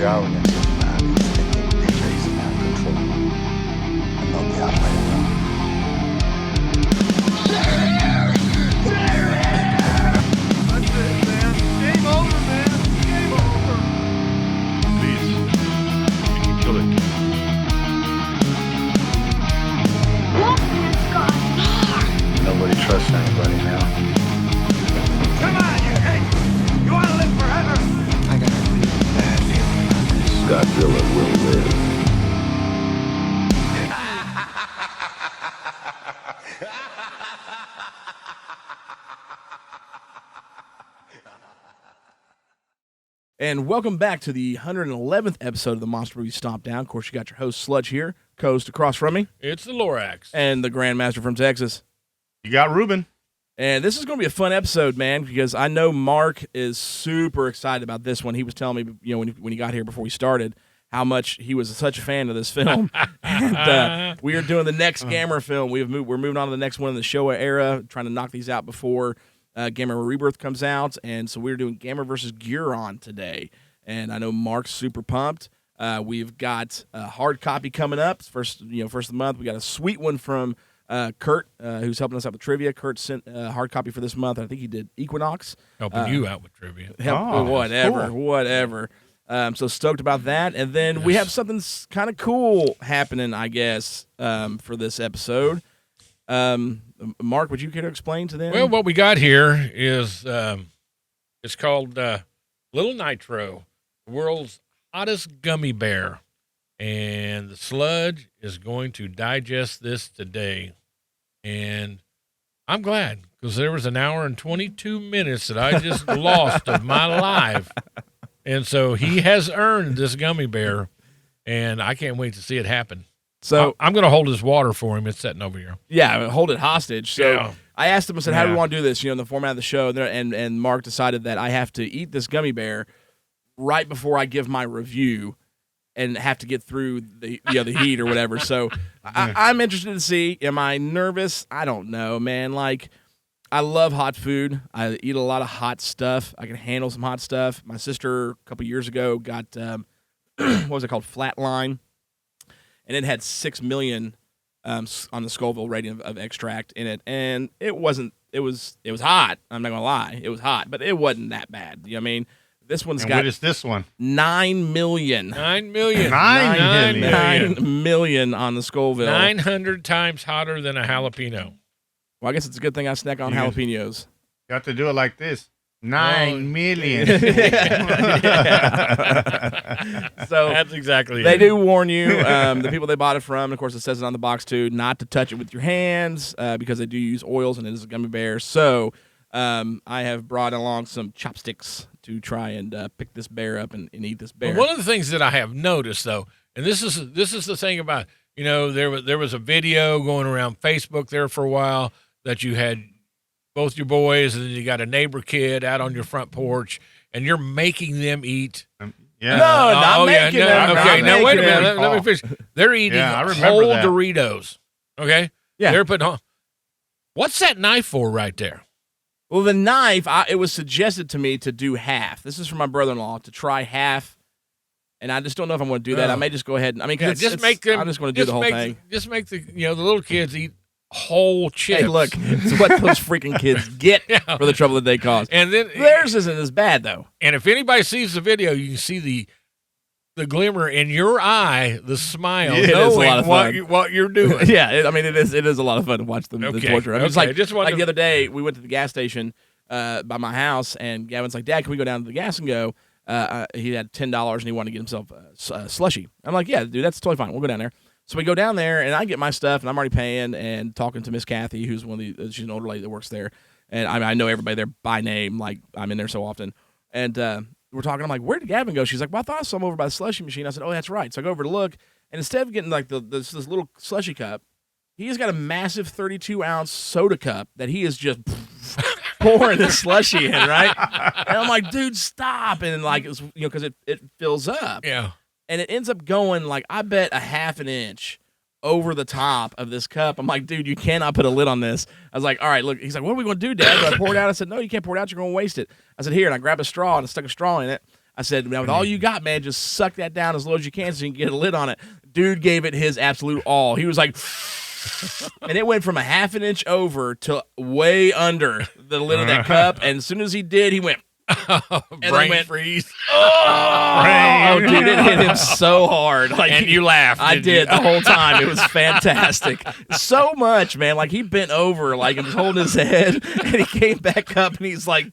job against this man. He's chasing out control. And not the other way around. That's it, man. Game over, man. Game over. Please, you can kill it. Nobody trusts anybody now. Come on, you hate. You want to live forever? I got a really bad feeling about this. Godzilla will live. And welcome back to the 111th episode of the Monster Movie Stompdown. Of course, you got your host, Sludge, here, co-host across from me, It's the Lorax. and the Grandmaster from Texas. You got Ruben. And this is going to be a fun episode, man, because I know Mark is super excited about this one. He was telling me, when he got here before we started, how much he was such a fan of this film. And we are doing the next Gamera film. We're moving on to the next one in the Showa era, trying to knock these out before Gamera Rebirth comes out. And so we're doing Gamera versus Guiron today. And I know Mark's super pumped. We've got a hard copy coming up. First of the month. We got a sweet one from Kurt, who's helping us out with trivia. Kurt sent a hard copy for this month. I think he did Equinox. Helping you out with trivia. Whatever. So stoked about that. And then we have something kind of cool happening, I guess, for this episode. Mark, would you care to explain to them? Well, what we got here is it's called Little Nitro, the world's hottest gummy bear. And the Sludge is going to digest this today. And I'm glad, because there was an hour and 22 minutes that I just lost of my life. And so he has earned this gummy bear, and I can't wait to see it happen. So I'm going to hold his water for him. It's sitting over here. Yeah, hold it hostage. So Yeah. I asked him, I said, how do we Yeah. want to do this, in the format of the show? And Mark decided that I have to eat this gummy bear right before I give my review and have to get through the heat or whatever. So I'm interested to see, am I nervous? I don't know, man. Like, I love hot food. I eat a lot of hot stuff. I can handle some hot stuff. My sister, a couple years ago, got, what was it called, Flatline. And it had 6 million on the Scolville rating of extract in it. And it was hot. I'm not going to lie. It was hot, but it wasn't that bad. You know what I mean? This one's And got what is this one? 9 million. 9 million. 9 million. 9 million on the Scoville. 900 times hotter than a jalapeno. Well, I guess it's a good thing I snack on Yeah. jalapenos. Got to do it like this. 9 million. So That's exactly they it. do warn you, the people they bought it from, and of course it says it on the box too, not to touch it with your hands because they do use oils and it is a gummy bear. So I have brought along some chopsticks to try and pick this bear up and eat this bear. But one of the things that I have noticed, though, and this is the thing about, there was a video going around Facebook there for a while that you had both your boys and then you got a neighbor kid out on your front porch and you're making them eat. Yeah. No, not making them. Okay, Not now wait a making minute. them. Let me finish. They're eating Yeah, I remember whole that. Doritos. Okay? Yeah. They're putting on. What's that knife for right there? Well, the knife, it was suggested to me to do half. This is from my brother-in-law, to try half. And I just don't know if I'm going to do that. I may just go ahead. I'm just going to do the whole thing. Just make the little kids eat whole chips. Hey, look, it's what those freaking kids get for the trouble that they cause. And then Theirs isn't as bad, though. And if anybody sees the video, you can see the glimmer in your eye, the smile, Yeah, it is a knowing lot of fun. what you're doing. Yeah, it is a lot of fun to watch the torture. I mean, it's okay. like, Just wanted like to- the other day, we went to the gas station by my house, and Gavin's like, Dad, can we go down to the gas and go? He had $10, and he wanted to get himself a slushie. I'm like, yeah, dude, that's totally fine. We'll go down there. So we go down there, and I get my stuff, and I'm already paying and talking to Miss Kathy, who's she's an older lady that works there. And I know everybody there by name, like I'm in there so often. And we're talking, I'm like, where did Gavin go? She's like, well, I thought I saw him over by the slushie machine. I said, oh, that's right. So I go over to look, and instead of getting like this little slushie cup, he's got a massive 32-ounce soda cup that he is just pouring his slushie in, right? And I'm like, dude, stop. And like, it's, because it fills up. Yeah. And it ends up going, like, I bet a half an inch over the top of this cup. I'm like, dude, you cannot put a lid on this. I was like, all right, look. He's like, what are we going to do, Dad? Do I pour it out? I said, no, you can't pour it out. You're going to waste it. I said, here. And I grabbed a straw and I stuck a straw in it. I said, now with all you got, man, just suck that down as low as you can so you can get a lid on it. Dude gave it his absolute all. He was like, and it went from a half an inch over to way under the lid of that cup. And as soon as he did, he went, brain freeze. Oh, dude, it hit him so hard. Like, and you laughed. I didn't did you? the whole time. It was fantastic. So much, man. Like, he bent over, like, and was holding his head, and he came back up, and he's like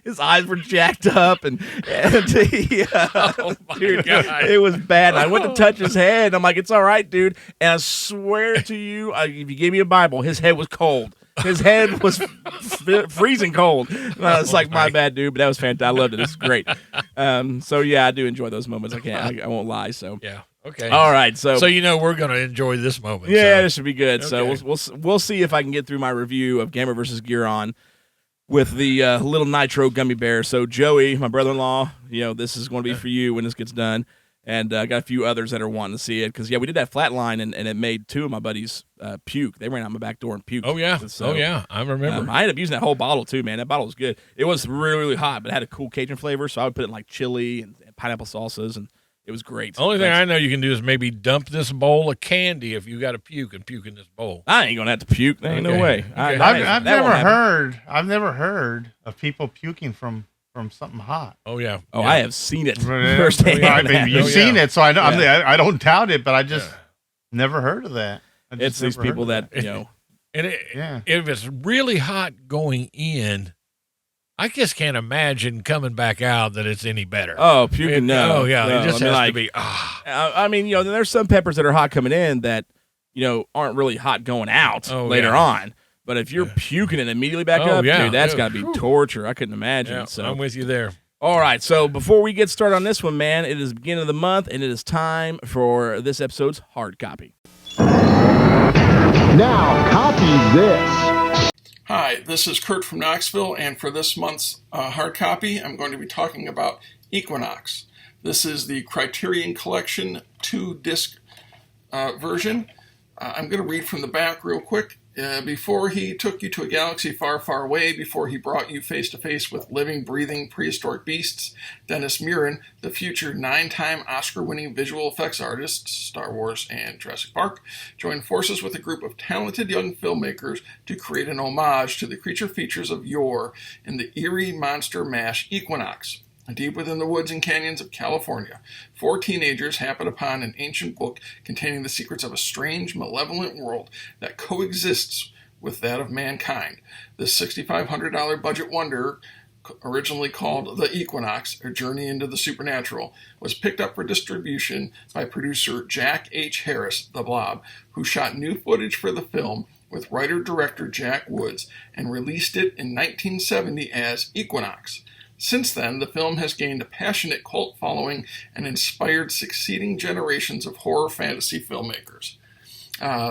his eyes were jacked up, and he, Oh my dude, God. it was bad. I went to touch his head, and I'm like, it's all right, dude. And I swear to you, if you gave me a Bible, his head was cold. His head was freezing cold. It's like, my bad, dude, but that was fantastic. I loved it. This is great. So yeah, I do enjoy those moments. I won't lie. So Yeah. Okay. all right. So we're gonna enjoy this moment. yeah, so. this should be good. So Okay. we'll see if I can get through my review of Gamera versus Guiron with the little nitro gummy bear. So Joey, my brother-in-law, this is going to be for you when this gets done. And I got a few others that are wanting to see it because, we did that flatline and it made two of my buddies puke. They ran out my back door and puked. Oh yeah. So, I remember. I ended up using that whole bottle too, man. That bottle was good. It was really, really hot, but it had a cool Cajun flavor. So I would put it in like chili and pineapple salsas, and it was great. The only thing I know you can do is maybe dump this bowl of candy if you got to puke and puke in this bowl. I ain't gonna have to puke. There ain't no Okay. way. Okay. I've that won't happen. I've never heard of people puking from something hot. Oh yeah. Oh, Yeah. I have seen it Yeah. firsthand. I mean, you've Oh, seen yeah. it, so I know. Yeah. I don't doubt it, but I just never heard of that. I just It's these never heard people of that And Yeah. if it's really hot going in, I just can't imagine coming back out that it's any better. Oh, puking, no. Oh yeah. No. It just I mean, has like, to be. I mean, there's some peppers that are hot coming in that, aren't really hot going out later yeah. on. But if you're puking and immediately back Oh, up, yeah. dude, that's Yeah. got to be torture. I couldn't imagine. Yeah, So I'm with you there. all right, so before we get started on this one, man, it is the beginning of the month, and it is time for this episode's hard copy. Now, copy this. Hi, this is Kurt from Knoxville, and for this month's hard copy, I'm going to be talking about Equinox. This is the Criterion Collection 2-disc version. I'm going to read from the back real quick. Before he took you to a galaxy far, far away, before he brought you face to face with living, breathing, prehistoric beasts, Dennis Muren, the future 9-time Oscar-winning visual effects artist, Star Wars and Jurassic Park, joined forces with a group of talented young filmmakers to create an homage to the creature features of yore in the eerie monster mash Equinox. Deep within the woods and canyons of California, 4 teenagers happen upon an ancient book containing the secrets of a strange, malevolent world that coexists with that of mankind. This $6,500 budget wonder, originally called The Equinox, A Journey into the Supernatural, was picked up for distribution by producer Jack H. Harris, The Blob, who shot new footage for the film with writer-director Jack Woods and released it in 1970 as Equinox. Since then, the film has gained a passionate cult following and inspired succeeding generations of horror fantasy filmmakers.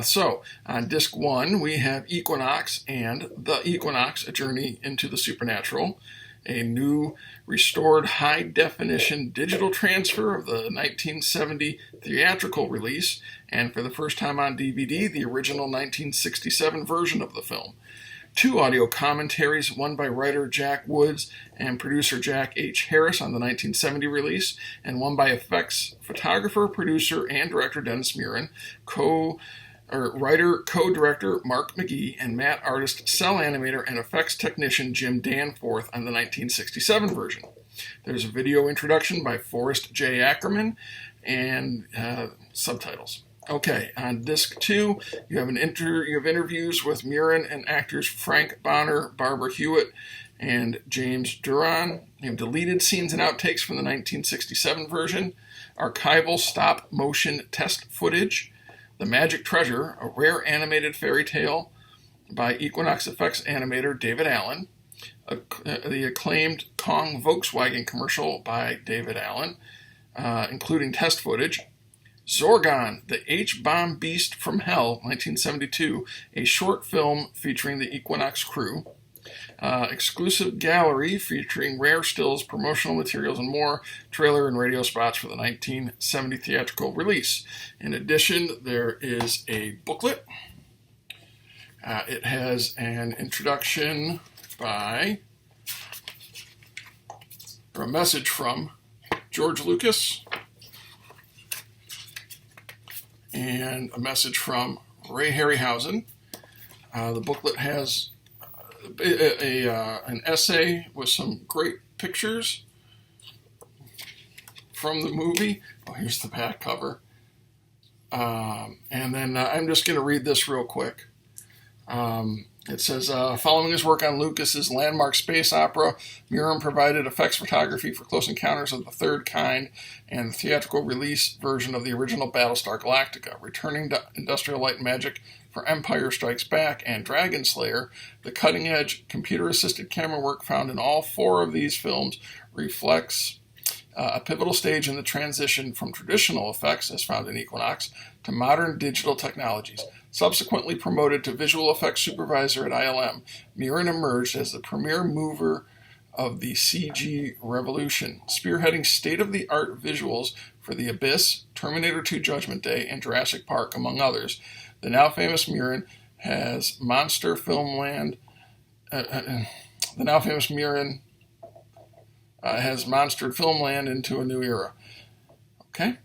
So, on disc 1, we have Equinox and The Equinox, A Journey into the Supernatural, a new, restored, high-definition digital transfer of the 1970 theatrical release, and for the first time on DVD, the original 1967 version of the film. 2 audio commentaries, one by writer Jack Woods and producer Jack H. Harris on the 1970 release, and one by effects photographer, producer, and director Dennis Muren, writer, co-director Mark McGee, and matte artist, cell animator, and effects technician Jim Danforth on the 1967 version. There's a video introduction by Forrest J. Ackerman and subtitles. Okay, on disc 2, you have interviews with Muren and actors Frank Bonner, Barbara Hewitt, and James Duran. You have deleted scenes and outtakes from the 1967 version, archival stop-motion test footage, The Magic Treasure, a rare animated fairy tale by Equinox effects animator David Allen, the acclaimed Kong Volkswagen commercial by David Allen, including test footage, Zorgon, the H-Bomb Beast from Hell, 1972, a short film featuring the Equinox crew. Exclusive gallery featuring rare stills, promotional materials, and more, trailer and radio spots for the 1970 theatrical release. In addition, there is a booklet. It has an introduction by or a message from George Lucas and a message from Ray Harryhausen. The booklet has an essay with some great pictures from the movie. Oh, here's the back cover. And then I'm just going to read this real quick. It says, following his work on Lucas's landmark space opera, Murin provided effects photography for Close Encounters of the Third Kind and the theatrical release version of the original Battlestar Galactica. Returning to Industrial Light and Magic for Empire Strikes Back and Dragon Slayer, the cutting-edge computer-assisted camera work found in all 4 of these films reflects a pivotal stage in the transition from traditional effects, as found in Equinox, to modern digital technologies. Subsequently promoted to visual effects supervisor at ILM, Murin emerged as the premier mover of the CG revolution, spearheading state-of-the-art visuals for The Abyss, Terminator 2 Judgment Day, and Jurassic Park, among others. The now famous Murin has monstered Filmland into a new era. Okay.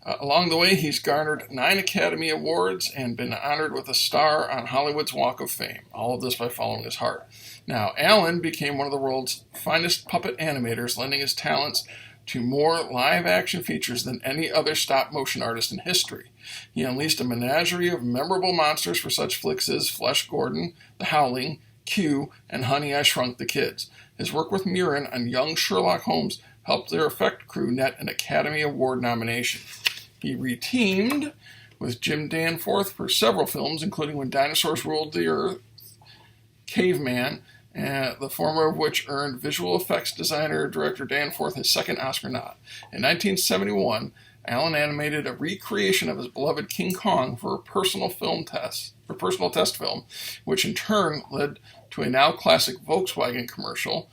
Along the way, he's garnered 9 Academy Awards and been honored with a star on Hollywood's Walk of Fame. All of this by following his heart. Now, Alan became one of the world's finest puppet animators, lending his talents to more live-action features than any other stop-motion artist in history. He unleashed a menagerie of memorable monsters for such flicks as Flesh Gordon, The Howling, Q, and Honey, I Shrunk the Kids. His work with Murin on Young Sherlock Holmes helped their effect crew net an Academy Award nomination. He re-teamed with Jim Danforth for several films, including When Dinosaurs Ruled the Earth, Caveman, the former of which earned visual effects designer-director Danforth his second Oscar nod. In 1971, Alan animated a recreation of his beloved King Kong for a personal test film, which in turn led to a now classic Volkswagen commercial.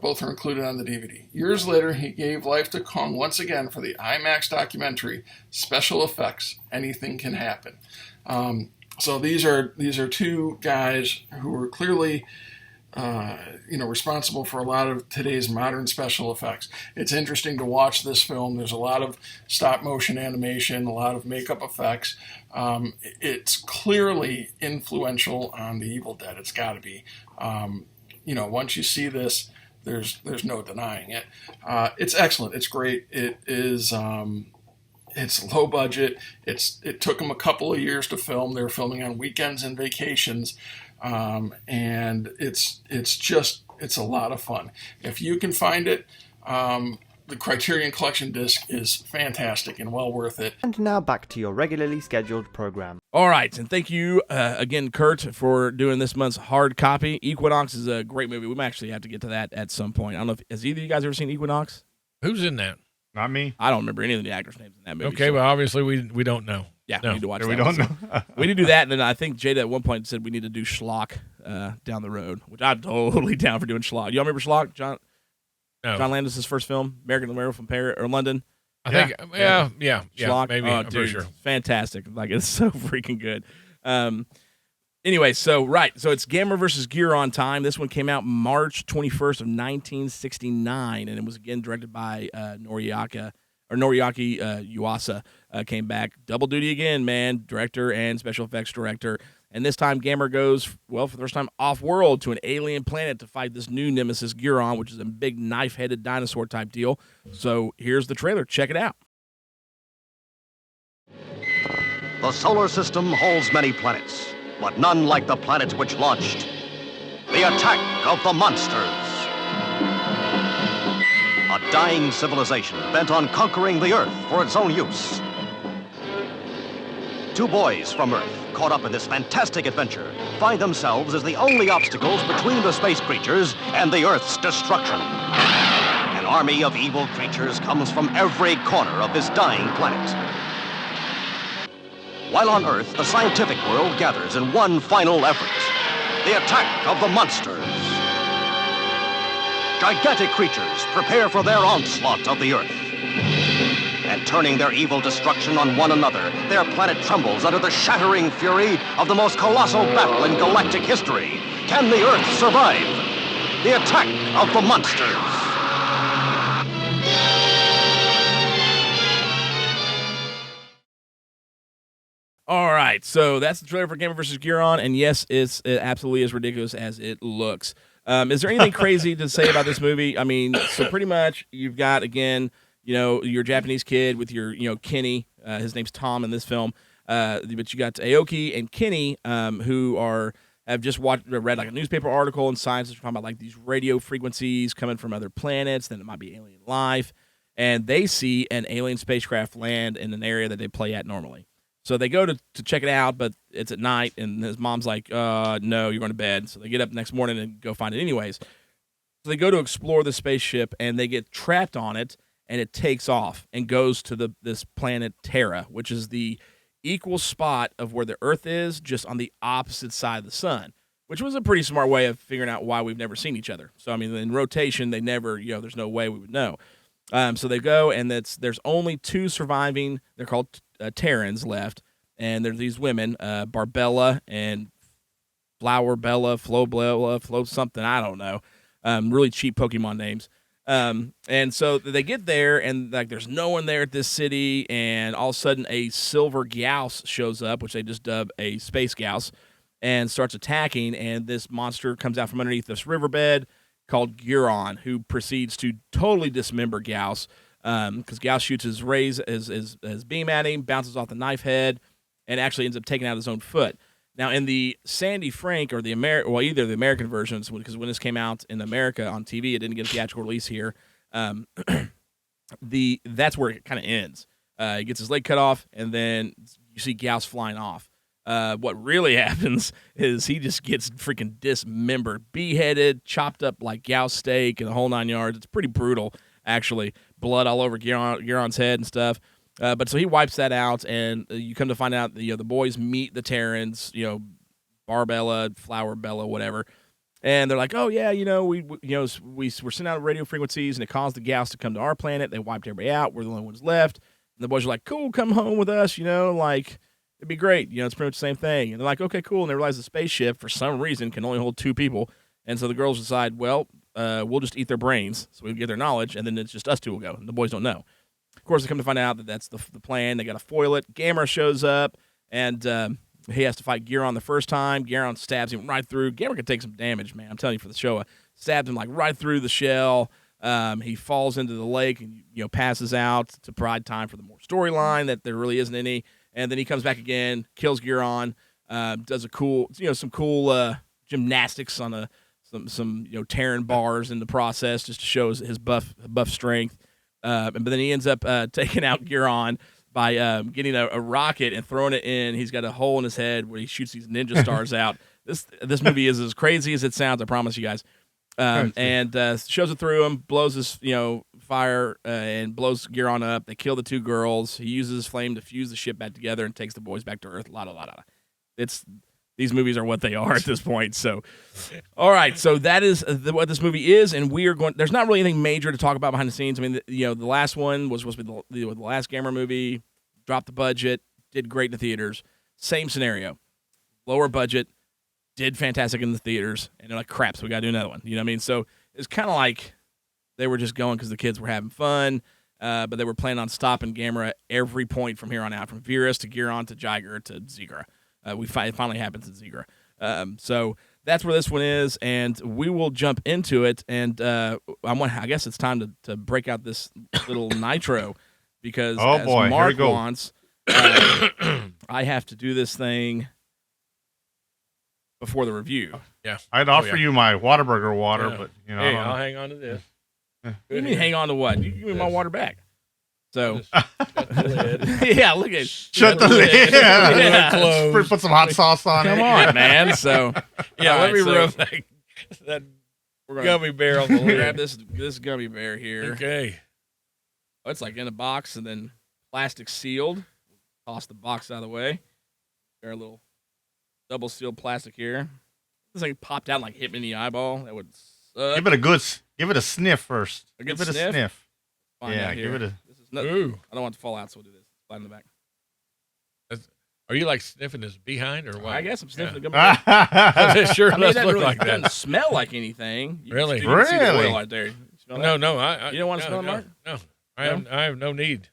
Both are included on the DVD. Years later, he gave life to Kong once again for the IMAX documentary, Special Effects, Anything Can Happen. So these are 2 guys who are clearly responsible for a lot of today's modern special effects. It's interesting to watch this film. There's a lot of stop motion animation, a lot of makeup effects. It's clearly influential on The Evil Dead. It's got to be. Once you see this, there's no denying it. It's excellent. It's great. It is. It's low budget. It took them a couple of years to film. They were filming on weekends and vacations, and it's a lot of fun. If you can find it, the Criterion Collection disc is fantastic and well worth it. And now back to your regularly scheduled program. All right, and thank you again, Kurt, for doing this month's hard copy. Equinox is a great movie. We might actually have to get to that at some point. I don't know has either of you guys ever seen Equinox? Who's in that? Not me. I don't remember any of the actors' names in that movie. Okay, well, obviously we don't know. Yeah, no. we need to watch that. We don't know. We need to do that, and then I think Jada at one point said we need to do Schlock down the road, which I'm totally down for doing Schlock. Y'all remember Schlock? John Landis' first film, American Werewolf from Paris or London. I think, yeah, Schlock. maybe. Oh, I'm dude, pretty sure. Fantastic. Like, it's so freaking good. Anyway, so it's Gamera versus Guiron time. This one came out March 21st of 1969, and it was again directed by Noriaki Yuasa. Came back double duty again, man, director and special effects director. And this time, Gamera goes, for the first time, off-world to an alien planet to fight this new nemesis, Guiron, which is a big knife-headed dinosaur-type deal. So here's the trailer. Check it out. The solar system holds many planets, but none like the planet which launched the attack of the monsters. A dying civilization bent on conquering the Earth for its own use. 2 boys from Earth, caught up in this fantastic adventure, find themselves as the only obstacles between the space creatures and the Earth's destruction. An army of evil creatures comes from every corner of this dying planet. While on Earth, the scientific world gathers in one final effort: the attack of the monsters. Gigantic creatures prepare for their onslaught of the Earth. And turning their evil destruction on one another, their planet trembles under the shattering fury of the most colossal battle in galactic history. Can the Earth survive the attack of the monsters? All right, so that's the trailer for Gamera versus Guiron, and yes, it absolutely as ridiculous as it looks. Is there anything crazy to say about this movie? I mean, so pretty much you've got, again, your Japanese kid with your, Kenny. His name's Tom in this film. But you got Aoki and Kenny, who have just read like a newspaper article in Science talking about like these radio frequencies coming from other planets, then it might be alien life, and they see an alien spacecraft land in an area that they play at normally. So they go to check it out, but it's at night, and his mom's like, no, you're going to bed. So they get up next morning and go find it anyways. So they go to explore the spaceship, and they get trapped on it, and it takes off and goes to this planet Terra, which is the equal spot of where the Earth is, just on the opposite side of the sun, which was a pretty smart way of figuring out why we've never seen each other. So, I mean, in rotation, they never, there's no way we would know. So they go, and there's only 2 surviving. They're called Terrans left, and there's these women, Barbella and Flower Bella, Flo something, I don't know. Really cheap Pokemon names. And so they get there, and like there's no one there at this city, and all of a sudden a silver Gauss shows up, which they just dub a space Gauss, and starts attacking, and this monster comes out from underneath this riverbed called Guiron, who proceeds to totally dismember Gauss, because Gauss shoots his rays as beam at him, bounces off the knife head, and actually ends up taking out his own foot. Now, in the Sandy Frank or either the American versions, because when this came out in America on TV, it didn't get a theatrical release here. That's where it kind of ends. He gets his leg cut off, and then you see Gauss flying off. What really happens is he just gets freaking dismembered, beheaded, chopped up like Gauss steak, and the whole 9 yards. It's pretty brutal, actually. Blood all over Guiron's head and stuff. But so he wipes that out, and you come to find out the boys meet the Terrans, Barbella, Flower Bella, whatever, and they're like, oh yeah, we were sending out radio frequencies, and it caused the Gauss to come to our planet. They wiped everybody out. We're the only ones left. And the boys are like, cool, come home with us. Like it'd be great. It's pretty much the same thing. And they're like, okay, cool. And they realize the spaceship for some reason can only hold 2 people, and so the girls decide, well, we'll just eat their brains, so we get their knowledge, and then it's just us 2 will go, and the boys don't know. Of course, they come to find out that that's the plan. They got to foil it. Gamera shows up, and he has to fight Guiron the first time. Guiron stabs him right through. Gamera can take some damage, man. I'm telling you, for the show, stabs him like right through the shell. He falls into the lake and passes out to provide time for the more storyline that there really isn't any. And then he comes back again, kills Guiron, does some cool gymnastics on some Terran bars in the process, just to show his buff strength. But then he ends up taking out Guiron by getting a rocket and throwing it in. He's got a hole in his head where he shoots these ninja stars out. This movie is as crazy as it sounds, I promise you guys. And shows it through him, blows his fire and blows Guiron up. They kill the 2 girls. He uses his flame to fuse the ship back together and takes the boys back to Earth. These movies are what they are at this point. So, all right. So that is what this movie is, and we are going. There's not really anything major to talk about behind the scenes. I mean, the last one was supposed to be the last Gamera movie. Dropped the budget, did great in the theaters. Same scenario, lower budget, did fantastic in the theaters, and they're like, crap, so we got to do another one. You know what I mean? So it's kind of like they were just going because the kids were having fun, but they were planning on stopping Gamera at every point from here on out, from Virus to Guiron to Jiger to Zigra. It finally happens at Zigra. So that's where this one is, and we will jump into it. And I guess it's time to break out this little nitro, because Mark wants, I have to do this thing before the review. Yeah, I'd offer you my Whataburger water, but Hey, I'll hang on to this. What do you mean hang on to what? You give me my water back. So, yeah, look at shut the lid. Yeah. Put some hot sauce on it. Come on, man. So, let me rub that gummy bear on the lid. Grab this gummy bear here. Okay. Oh, it's like in a box and then plastic sealed. Toss the box out of the way. There's a little double sealed plastic here. This thing popped out and like hit me in the eyeball. That would suck. Give it a sniff first. Give it a sniff. Yeah, give it a. Ooh. I don't want it to fall out, so we'll do this. Slide in the back. Are you like sniffing his behind or what? I guess I'm sniffing the gummy bear. It sure does look like that. It doesn't smell like anything. Really? You can see the oil right there. No. You don't want to smell it, Mark? No. I have no need.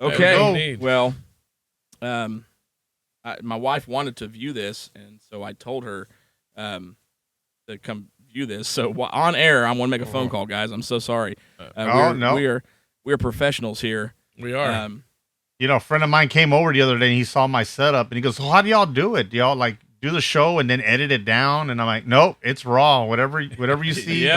Okay. No need. Well, my wife wanted to view this, and so I told her to come view this. So on air, I want to make a phone call, guys. I'm so sorry. We're professionals here. We are. A friend of mine came over the other day and he saw my setup and he goes, "So how do y'all do it? Do y'all like do the show and then edit it down?" And I'm like, "Nope, it's raw. Whatever you see,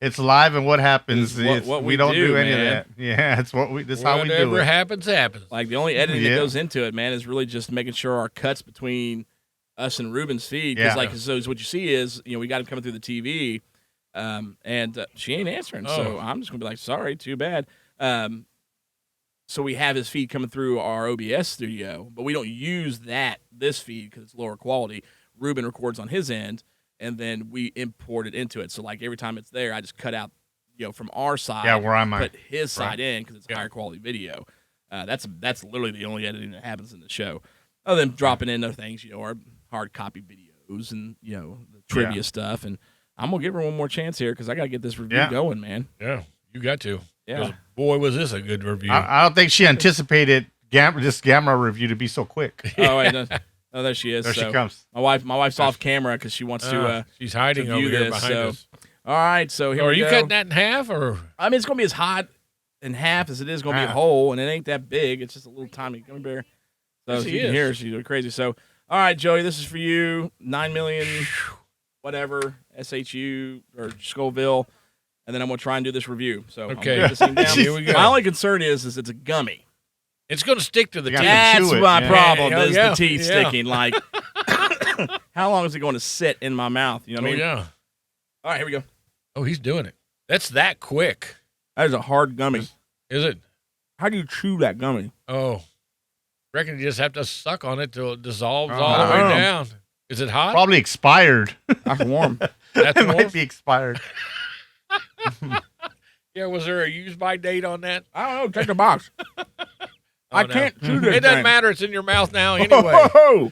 it's live, and what happens we don't do any of that. Yeah, it's this how we do it. Whatever happens. Like the only editing that goes into it, man, is really just making sure our cuts between us and Ruben's feed. Because so what you see is, we got him coming through the TV, and she ain't answering. So I'm just gonna be like, sorry, too bad. So we have his feed coming through our OBS studio, but we don't use this feed because it's lower quality. Ruben records on his end, and then we import it into it. So like every time it's there, I just cut out, from our side. Yeah, where I'm at. Put his side in because it's a higher quality video. That's literally the only editing that happens in the show, other than dropping in other things, our hard copy videos and the trivia stuff. And I'm gonna give her one more chance here because I gotta get this review going, man. Yeah, you got to. Yeah. Boy, was this a good review. I don't think she anticipated this Gamera review to be so quick. Oh, wait, no, there she is. There she comes. My wife's off camera because she wants to. She's hiding over here behind us. All right, so here we go. Are you cutting that in half, or? I mean, it's gonna be as hot in half as it is gonna be a whole, and it ain't that big. It's just a little tiny gummy bear. So you can hear her, she's going crazy. So, all right, Joey, this is for you. 9 million, whatever, SHU or Scolville. And then I'm going to try and do this review. So okay, I'm this thing down. Here we go. My only concern is it's a gummy. It's going to stick to the teeth. That's my problem. Is the teeth sticking? Like, how long is it going to sit in my mouth? You know what I mean? Yeah. All right, here we go. Oh, he's doing it. That's that quick. That is a hard gummy. Is it? How do you chew that gummy? Oh, reckon you just have to suck on it till it dissolves all the way down. Is it hot? Probably expired. That's warm. That's it warm? might be expired. Yeah, was there a use-by date on that? I don't know. Check the box. I can't chew this. It doesn't matter. It's in your mouth now anyway.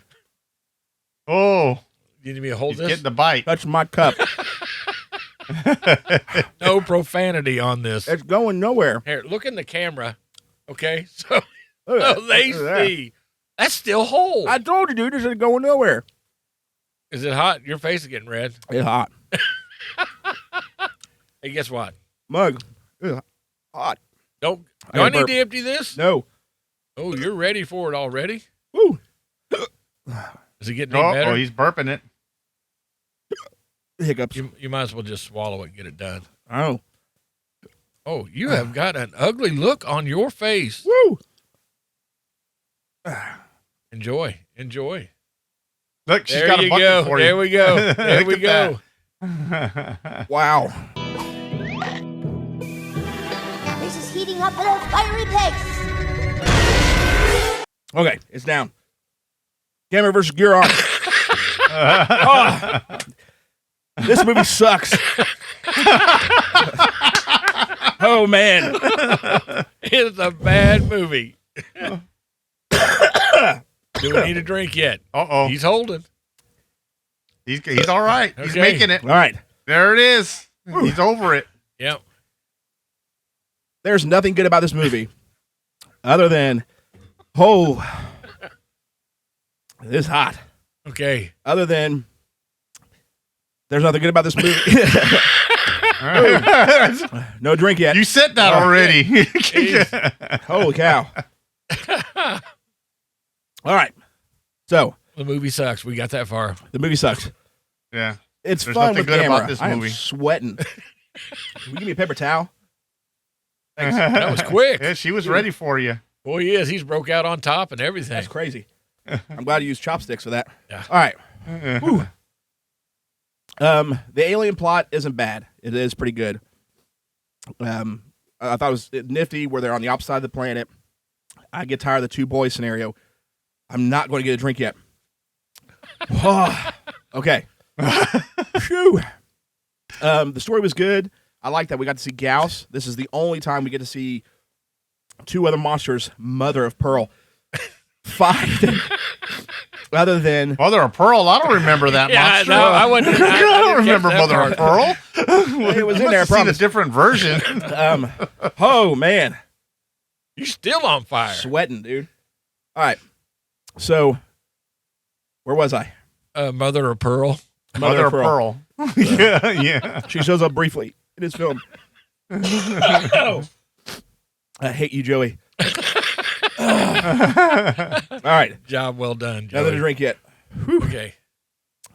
Oh. You need me to hold this? Get the bite. Touch my cup. No profanity on this. It's going nowhere. Here, look in the camera. Okay, so they see. That's still whole. I told you, dude, this is going nowhere. Is it hot? Your face is getting red. It's hot. Hey, guess what? Mug. It's hot. Do I need to empty this? No. Oh, you're ready for it already? Woo. Is it getting any better? Oh, he's burping it. Hiccups. You might as well just swallow it and get it done. Oh. Oh, you have got an ugly look on your face. Woo. Enjoy. Look, she's got a bucket for you. There we go. There we go. Wow. This is heating up at a fiery pace. Okay, it's down. Gamera versus Guiron. This movie sucks. Oh, man. It's a bad movie. Do we need a drink yet? Uh-oh. He's holding. He's all right. He's Okay. making it. All right. There it is. He's over it. Yep. There's nothing good about this movie other than, it's hot. Okay. Other than, there's nothing good about this movie. No drink yet. You said that already. Holy cow. All right. So. The movie sucks. We got that far. The movie sucks. Yeah. It's There's fun nothing with good Gamera. about this I am movie. sweating. Can you give me a paper towel? Thanks. That was quick. Yeah, she was ready for you. Boy, he is. He's broke out on top and everything. That's crazy. I'm glad you used chopsticks for that. Yeah. All right. The alien plot isn't bad. It is pretty good. I thought it was nifty where they're on the opposite side of the planet. I get tired of the two boys scenario. I'm not going to get a drink yet. Okay. Phew. The story was good. I like that we got to see Gauss. This is the only time we get to see two other monsters, mother of pearl, fight. Other than Mother of Pearl, I don't remember that monster. No, I wouldn't. I don't remember Mother of Pearl. It was in there. I I've seen a promise. different version. Oh man, You're still on fire. sweating, dude. All right, so Where was I? Mother of Pearl. Mother of Pearl. yeah. She shows up briefly in his film. I hate you, Joey. All right. Job well done, Joey. Nothing to drink yet. Okay.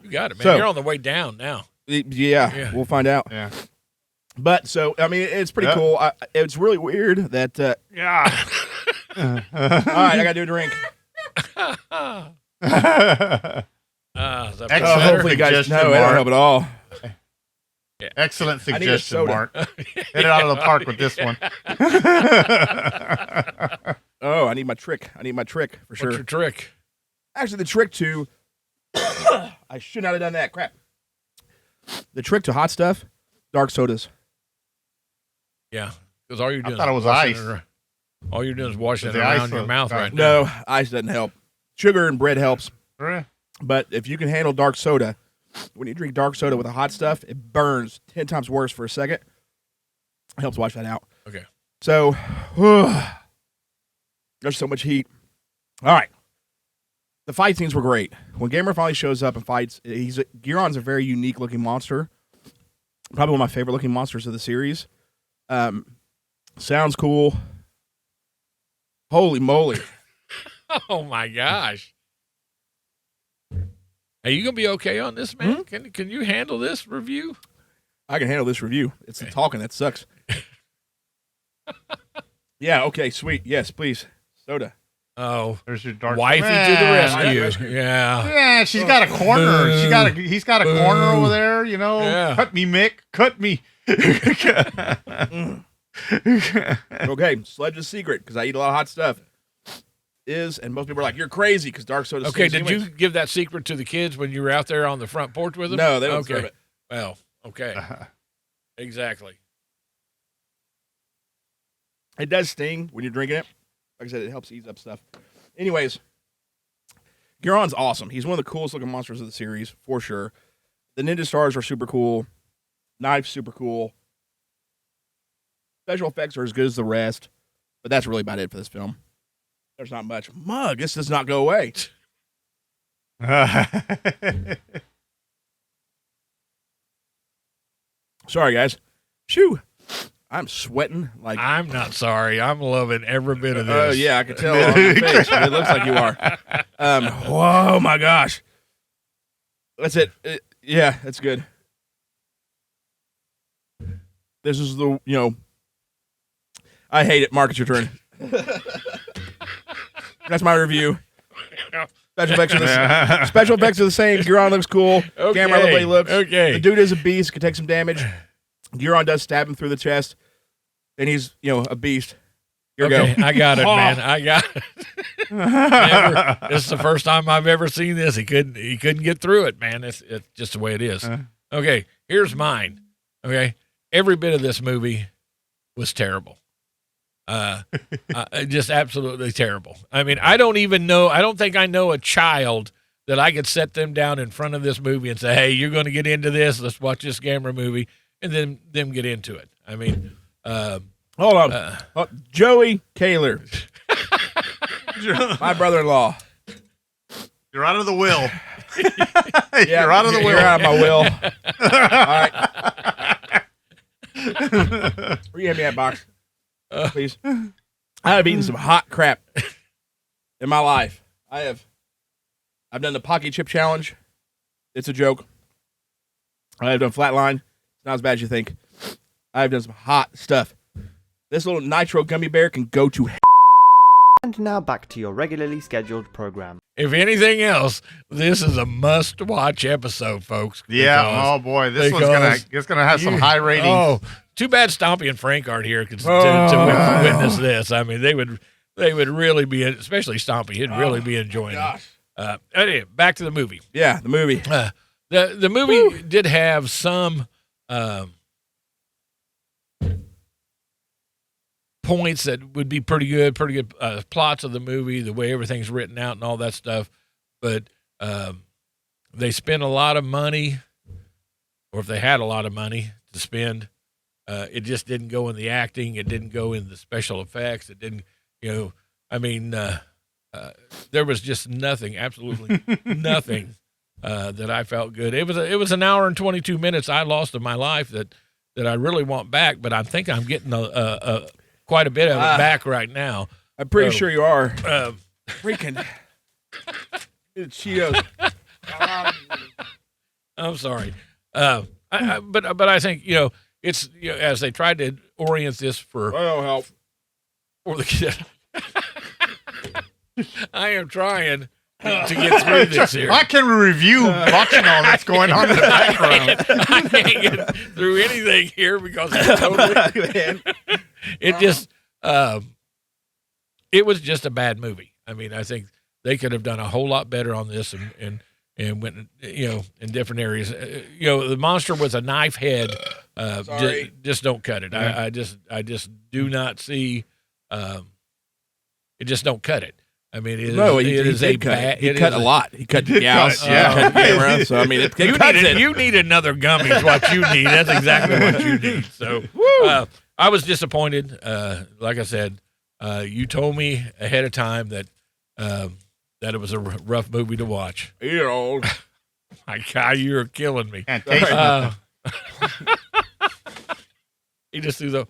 You got it, man. So- You're on the way down now. Yeah, we'll find out. Yeah. But so, I mean, it's pretty cool. It's really weird that. Yeah. All right, I got to do a drink. Is that Excellent Hopefully, you guys suggestion, know. I don't Mark. help at all. Excellent I need a suggestion, soda. Mark. Hit it out of the park with this one. Oh, I need my trick. For sure. What's your trick? Actually, the trick to. I should not have done that. Crap. The trick to hot stuff, dark sodas. Yeah, because all you're doing. thought it is was washing ice. it all you're doing is washing it The ice around your was- mouth right now. No, ice doesn't help. Sugar and bread helps. Eh. But if you can handle dark soda, when you drink dark soda with the hot stuff, it burns 10 times worse for a second. It helps wash that out. Okay. So, there's so much heat. All right. The fight scenes were great. When Gamera finally shows up and fights, Guiron's a very unique looking monster. Probably one of my favorite looking monsters of the series. Sounds cool. Holy moly. Oh my gosh. Are you gonna be okay on this, man? Can you handle this review? I can handle this review. It's the talking that sucks. Yeah, okay, sweet. Yes, please. Soda. Oh, There's your dark wifey to the Man. rescue. Yeah. Yeah, she's got a corner. Boo. He's got a corner over there, you know. Yeah. Cut me, Mick. Cut me. Okay, Sludge's secret, because I eat a lot of hot stuff, and most people are like, you're crazy because dark soda Okay, stings did humans. you give that secret to the kids when you were out there on the front porch with them? No, they don't okay. serve it. Well, okay. Exactly. It does sting when you're drinking it. Like I said, it helps ease up stuff. Anyways, Guiron's awesome. He's one of the coolest looking monsters of the series, for sure. The ninja stars are super cool. Knife's super cool. Special effects are as good as the rest, but that's really about it for this film. There's not much. Mug, this does not go away. Sorry, guys. Shoo. I'm sweating like. I'm not sorry. I'm loving every bit of this. Oh, yeah, I can tell on your face. It looks like you are. Oh, my gosh. That's it. Yeah, that's good. This is I hate it. Mark, it's your turn. That's my review. Special effects are the same. Guiron looks cool. Okay. Gamera, the way he looks. Okay. The dude is a beast. Can take some damage. Guiron does stab him through the chest. And he's, a beast. Here we go. I got it, man. I got it. This is the first time I've ever seen this. He couldn't get through it, man. It's just the way it is. Okay, here's mine. Okay, every bit of this movie was terrible. Just absolutely terrible. I mean, I don't think I know a child that I could set them down in front of this movie and say, hey, you're going to get into this. Let's watch this Gamera movie, and then them get into it. I mean, hold on. Joey Kaler. My brother-in-law. You're out of the will. Yeah, You're out of the will. You're out of my will. All right. Will you hand me that box, please? I have eaten some hot crap in my life. I've done the Pocky Chip Challenge. It's a joke. I have done Flatline. It's not as bad as you think. I've done some hot stuff. This little nitro gummy bear can go to hell. And now back to your regularly scheduled program. if anything else, this is a must-watch episode, folks. Yeah. Oh boy, this one's gonna have some high ratings. Oh, too bad Stompy and Frank aren't here to witness this. I mean, they would really be, especially Stompy. He'd really be enjoying it. Anyway, back to the movie. Yeah, the movie. The movie did have some points that would be pretty good plots of the movie, the way everything's written out and all that stuff. But they spent a lot of money, or if they had a lot of money to spend, it just didn't go in the acting. It didn't go in the special effects. It didn't, there was just nothing, absolutely nothing that I felt good. It was an hour and 22 minutes I lost of my life that I really want back, but I think I'm getting quite a bit of it back right now. I'm pretty sure you are. Freaking Cheetos. I'm sorry, but I think it's as they tried to orient this for help for the kid. I am trying to get through this here. Why can we review watching all that's going on in the background? I can't get through anything here because it's totally, it just it was just a bad movie. I mean, I think they could have done a whole lot better on this and went in different areas. The monster with a knife head just don't cut it. I just do not see it just don't cut it. I mean, it is a bad. He cut a lot. He cut the gals. He cut Gamera. So I mean, it cuts it. You need another gummy. Is what you need. That's exactly what you need. So I was disappointed. Like I said, you told me ahead of time that it was a rough movie to watch. You're old. My God, you're killing me. He just threw the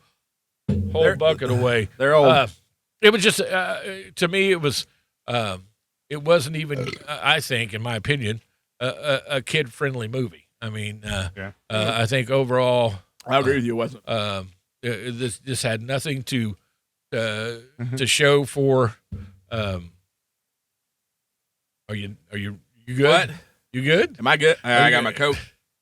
whole bucket away. They're old. It was just to me. It wasn't even. I think, in my opinion, a kid-friendly movie. I mean, I think overall, I agree with you. It wasn't. This had nothing to show for. Are you good? What? You good? Am I good? I got my Coke.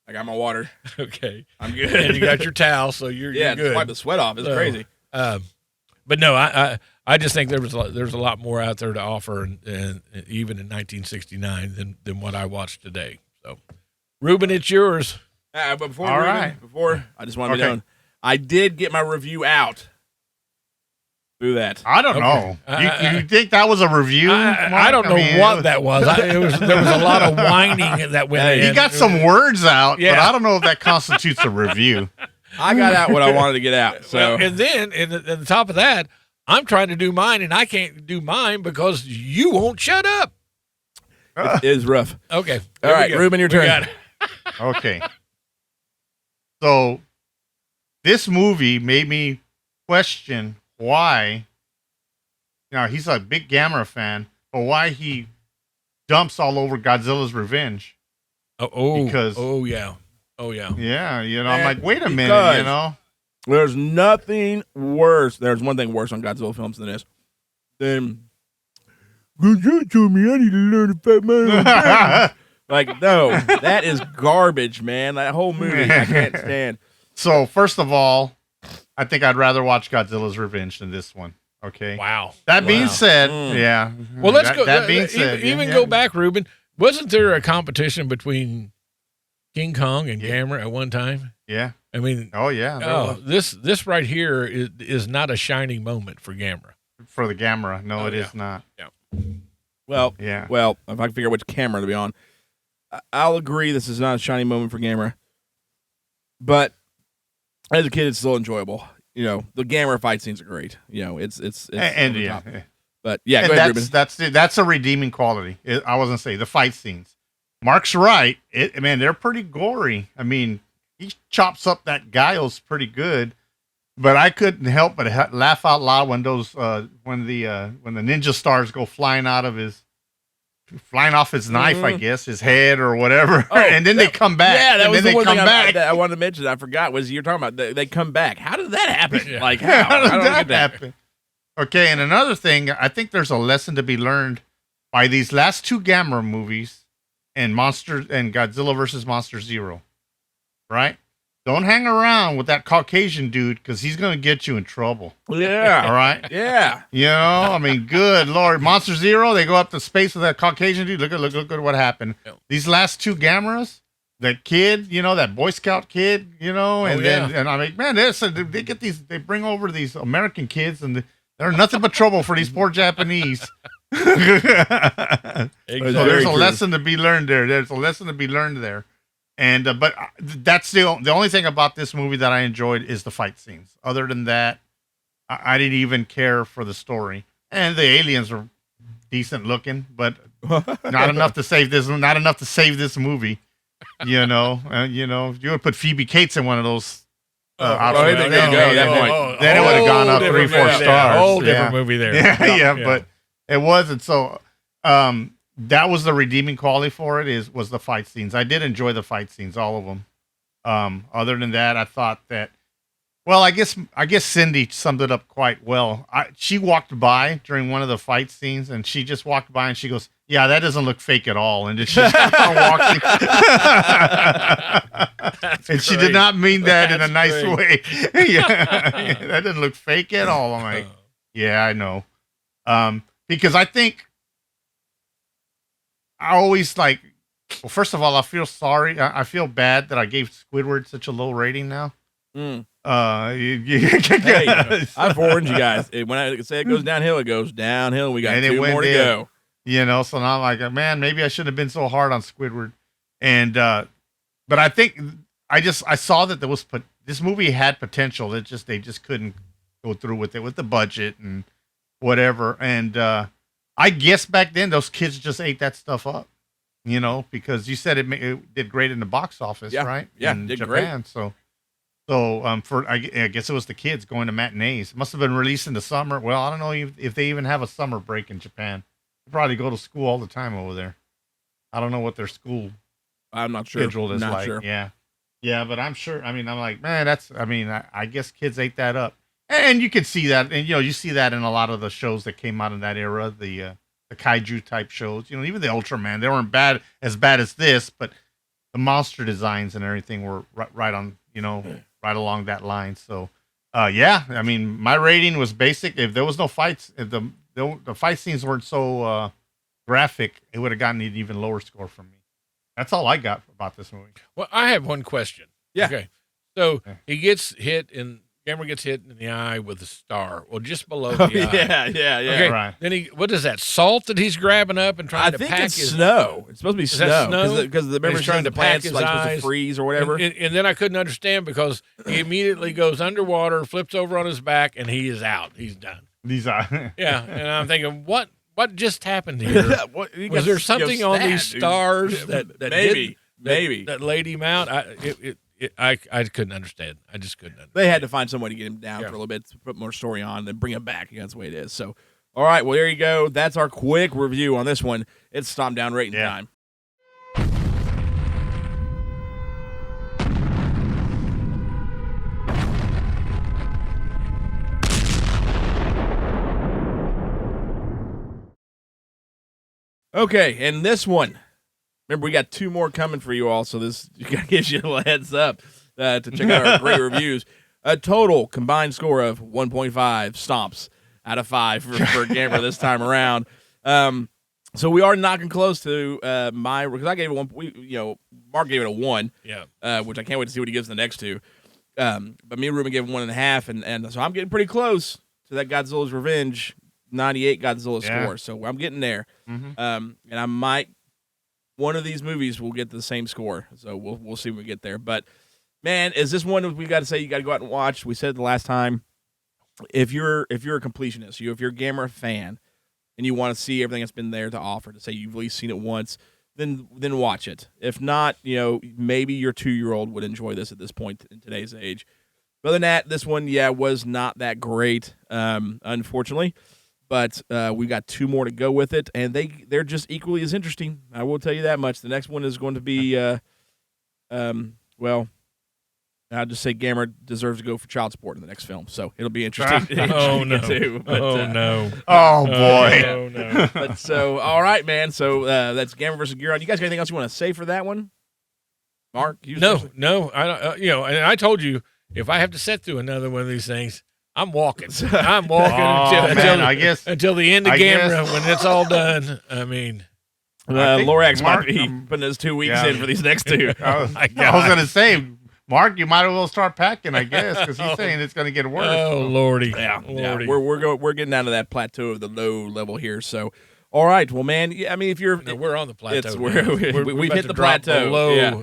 I got my water. Okay, I'm good. And you got your towel, so you're good. Just wipe the sweat off. It's crazy. But no, I just think there's a lot more out there to offer, and even in 1969 than what I watched today. So, Ruben, it's yours. But before I just want to be done. I did get my review out. Do that. I don't know. You think that was a review? I don't know what that was. There was a lot of whining that went in. He got some words out, but I don't know if that constitutes a review. I got out what I wanted to get out. So, well, and then, and the top of that, I'm trying to do mine, and I can't do mine because you won't shut up. It is rough. Okay. All right, Ruben, your turn. Okay. So, this movie made me question why. He's a big Gamera fan, but why he dumps all over Godzilla's Revenge? Yeah, I'm like, wait a minute, There's nothing worse. There's one thing worse on Godzilla films than this. You told me I need to learn to fight my own. Like, no, that is garbage, man. That whole movie, I can't stand. So, first of all, I think I'd rather watch Godzilla's Revenge than this one. Okay. Wow. That being said, yeah. Well, let's go. That being said, go back, Ruben. Wasn't there a competition between King Kong and Gamera at one time? Yeah. I mean, this right here is not a shining moment for Gamera. For the Gamera, no, it is not. Yeah. Well, if I can figure out which camera to be on, I'll agree this is not a shining moment for Gamera. But as a kid, it's still enjoyable. The Gamera fight scenes are great. It's yeah. But yeah, go ahead, Ruben. That's a redeeming quality. I wasn't saying the fight scenes. Mark's right. They're pretty gory. I mean, he chops up that Giles pretty good, but I couldn't help but laugh out loud when when the ninja stars go flying off his knife, I guess, his head or whatever, and then they come back. Yeah, that was the one thing I wanted to mention. I forgot was you're talking about they come back. How did that happen? Yeah. Like how did that happen? Okay, and another thing, I think there's a lesson to be learned by these last two Gamera movies and Godzilla versus Monster Zero. Right? Don't hang around with that Caucasian dude because he's going to get you in trouble. Yeah. All right? Yeah. Good Lord. Monster Zero, they go up to space with that Caucasian dude. Look at what happened. Yep. These last two Gameras, that kid, that Boy Scout kid, and I mean, man, they bring over these American kids and they're nothing but trouble for these poor Japanese. Exactly. So there's a lesson to be learned there. And but that's the only thing about this movie that I enjoyed is the fight scenes. Other than that, I didn't even care for the story. And the aliens are decent looking, but not enough to save this. Not enough to save this movie. You know, you would put Phoebe Cates in one of those. There you go. Then it would have gone up 3-4 stars. Whole different movie there. Yeah, but it wasn't. So that was the redeeming quality for it. Was the fight scenes. I did enjoy the fight scenes, all of them. Other than that, I thought that. Well, I guess Cindy summed it up quite well. She walked by during one of the fight scenes, and she just walked by and she goes, "Yeah, that doesn't look fake at all." And she kept on walking. And she did not mean that in a nice way. Yeah, that didn't look fake at all. I'm like, yeah, I know. Because I think I always like. Well, first of all, I feel sorry. I feel bad that I gave Squidward such a low rating now. Hey, I've warned you guys. When I say it goes downhill, it goes downhill. We got 2 more to go. You know, so now I'm like, man, maybe I shouldn't have been so hard on Squidward. And but I think I saw that this movie had potential. They just couldn't go through with it with the budget and whatever. And I guess back then those kids just ate that stuff up. You know, because you said it did great in the box office, right? Yeah, in did Japan. Great. So I guess it was the kids going to matinees. It must have been released in the summer. Well, I don't know if they even have a summer break in Japan. They probably go to school all the time over there. I don't know what their school I'm not sure. schedule is like. Sure. Yeah, but I'm sure. I mean, I'm like, man, I guess kids ate that up, and you could see that, and you see that in a lot of the shows that came out in that era, the kaiju type shows. Even the Ultraman, they weren't as bad as this, but the monster designs and everything were right on, right along that line. So, yeah, I mean, my rating was basic. If there was no fights, if the fight scenes weren't so graphic, it would have gotten an even lower score from me. That's all I got about this movie. Well, I have one question. Yeah. Okay. So he gets hit Gamera gets hit in the eye with a star. Well, just below the eye. Yeah. Okay. Right. Then what is that? Salt that he's grabbing up and trying to pack it's his snow. It's supposed to be snow. because the members trying to pack his supposed to eyes. freeze or whatever. And then I couldn't understand because he immediately goes underwater, flips over on his back, and he is out. He's done. These are. Yeah. And I'm thinking, what just happened here? Was there something on these stars that that laid him out? I couldn't understand. I just couldn't understand. They had to find some way to get him down for a little bit to put more story on, then bring him back. That's the way it is. So, all right, well, there you go. That's our quick review on this one. It's Stompdown rating time. Okay, and this one. Remember, we got 2 more coming for you all, so this gives you a heads up to check out our great reviews. A total combined score of 1.5 stomps out of 5 for Gamera this time around. So we are knocking close to because I gave it 1. Mark gave it a 1. Yeah. Which I can't wait to see what he gives the next 2. But me and Ruben gave it 1.5, and so I'm getting pretty close to that Godzilla's Revenge 98 Godzilla score. So I'm getting there. Mm-hmm. And I might. One of these movies will get the same score, so we'll see when we get there. But man, is this one we've got to say you got to go out and watch? We said it the last time. If you're a completionist, if you're a Gamera fan, and you want to see everything that's been there to offer, to say you've at least seen it once, then watch it. If not, maybe your 2-year-old would enjoy this at this point in today's age. But other than that, this one, was not that great, unfortunately. But we got 2 more to go with it, and they're just equally as interesting. I will tell you that much. The next one is going to be, well, I'll just say Gamera deserves to go for child support in the next film, so it'll be interesting. Oh, no. Too. But, no. Oh, boy. Oh, no. But so, all right, man. So that's Gamera versus Guiron. You guys got anything else you want to say for that one? Mark? No. I don't. And I told you, if I have to sit through another one of these things, I'm walking. I'm walking until the end of Gamera when it's all done. I mean, Lorax might be putting his 2 weeks in for these next 2. I was going to say, Mark, you might as well start packing, I guess, because he's saying it's going to get worse. Oh, Lordy. Yeah. Lordy. We're getting down to that plateau of the low level here. So, all right. Well, man, I mean, if you're... No, we're on the plateau. We've hit the plateau. Below. Yeah.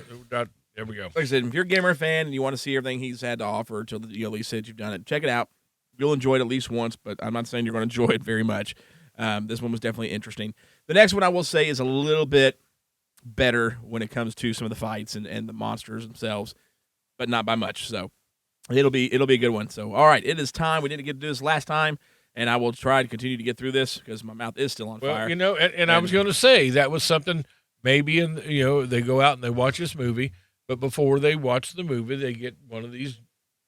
There we go. Like I said, if you're a Gamera fan and you want to see everything he's had to offer until you at least said you've done it, check it out. You'll enjoy it at least once, but I'm not saying you're going to enjoy it very much. This one was definitely interesting. The next one I will say is a little bit better when it comes to some of the fights and the monsters themselves, but not by much. So it'll be a good one. So all right, it is time. We didn't get to do this last time, and I will try to continue to get through this because my mouth is still on fire. You know, and I was going to say that was something maybe they go out and they watch this movie, but before they watch the movie, they get one of these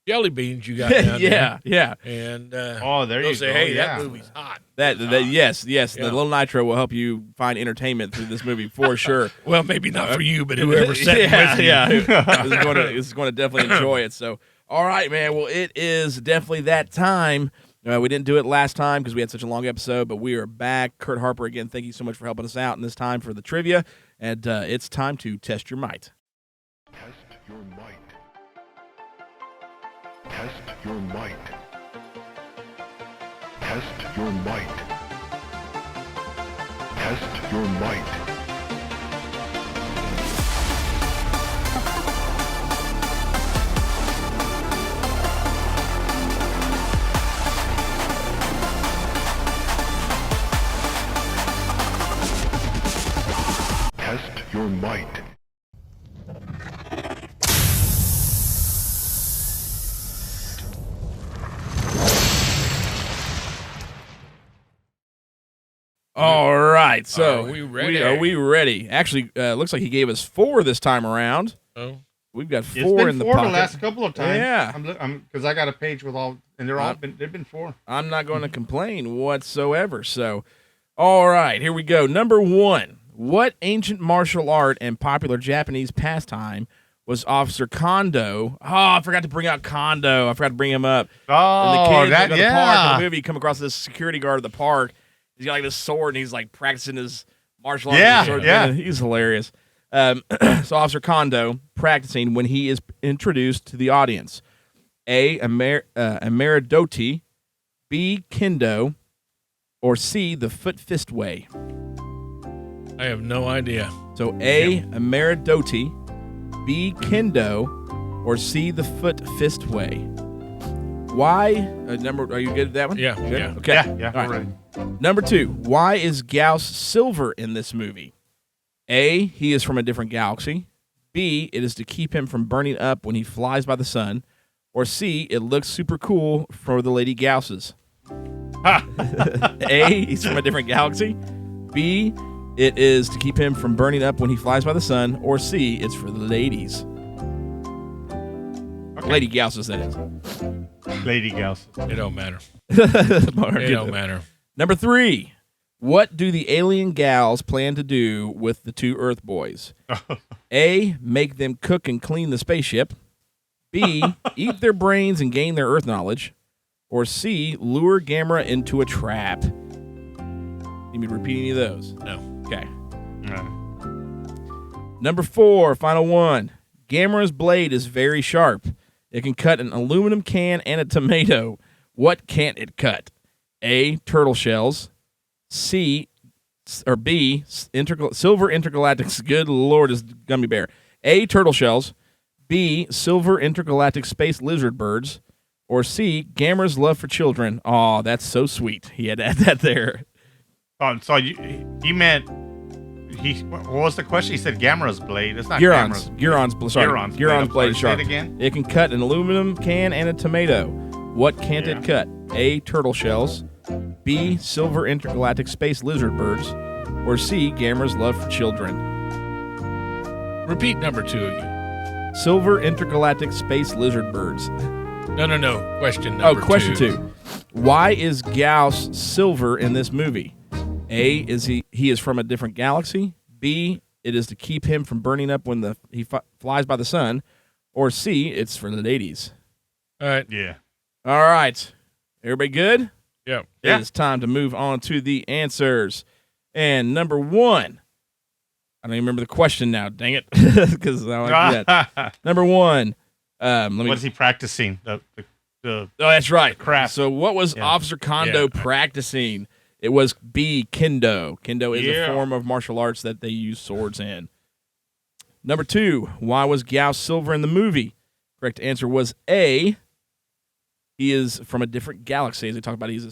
jelly beans you got down there. Yeah. And there they'll you say, go. hey, Yeah. that movie's hot. Yes. Yeah. The little nitro will help you find entertainment through this movie for sure. Well, maybe not for you, but whoever sat with you. Yeah, is going to definitely enjoy it. So, all right, man. Well, it is definitely that time. We didn't do it last time because we had such a long episode, but we are back. Kurt Harper, again, thank you so much for helping us out in this time for the trivia. And it's time to test your might. Test your might. Test your might. Test your might. Test your might. Test your might. All right, so Are we ready? Are we ready? Actually, looks like he gave us 4 this time around. Oh, We've got It's 4 been in the 4 pocket. the last couple of times. Yeah. Because I got a page with all, and they've been 4. I'm not going to complain whatsoever. So, all right, here we go. Number 1. What ancient martial art and popular Japanese pastime was Officer Kondo? Oh, I forgot to bring out Kondo. I forgot to bring him up. Oh, and the kids that, go to the park yeah. in the movie come across this security guard at the park. He's got like this sword, and he's like practicing his martial arts. Yeah, sword. yeah. He's hilarious. So Officer Kondo practicing when he is introduced to the audience. A Ameridoti, B, Kendo, or C, the foot fist way. I have no idea. So A, Ameridoti, B, Kendo, or C, the foot fist way. Why? Are you good at that one? Yeah. Good? Yeah. Okay. Yeah, All right. we're ready. Number 2. Why is Gauss silver in this movie? A, he is from a different galaxy. B, it is to keep him from burning up when he flies by the sun. Or C, it looks super cool for the lady Gausses. A, he's from a different galaxy. B, it is to keep him from burning up when he flies by the sun. Or C, it's for the ladies. Okay. Lady Gausses, that is. Lady Gauss. It don't matter. It It don't matter. Number 3. What do the alien gals plan to do with the 2 Earth boys? A, make them cook and clean the spaceship. B, eat their brains and gain their Earth knowledge. Or C, lure Gamera into a trap. You mean repeat any of those? No. Okay. Number 4, final one. Gamera's blade is very sharp. It can cut an aluminum can and a tomato. What can't it cut? A, turtle shells. C, or B, silver intergalactic. Good Lord, is gummy bear. A, turtle shells. B, silver intergalactic space lizard birds. Or C, Gamera's love for children. Oh, that's so sweet. He had to add that there. Oh, so he meant what was the question? He said Gamera's blade. It's not Guiron's. Gamera's. Guiron's blade is sharp. Say it again. It can cut an aluminum can and a tomato. What can't it cut? A, turtle shells. B, silver intergalactic space lizard birds. Or C, Gamera's love for children. Repeat number 2 again. Silver intergalactic space lizard birds. No. Question number 2. Question 2. Why is Gauss silver in this movie? A, is he is from a different galaxy. B, it is to keep him from burning up when he flies by the sun. Or C, it's for the ladies. All right. Yeah. All right. Everybody good? Yeah. Yeah. It's time to move on to the answers. And number 1. I don't even remember the question now. Dang it. Because I like that. Number 1. What is he practicing? The Oh, that's right. Crap. So what was Officer Kondo practicing? It was B, Kendo. Kendo is a form of martial arts that they use swords in. Number 2, why was Gauss silver in the movie? Correct answer was A, he is from a different galaxy. As they talk about, he's a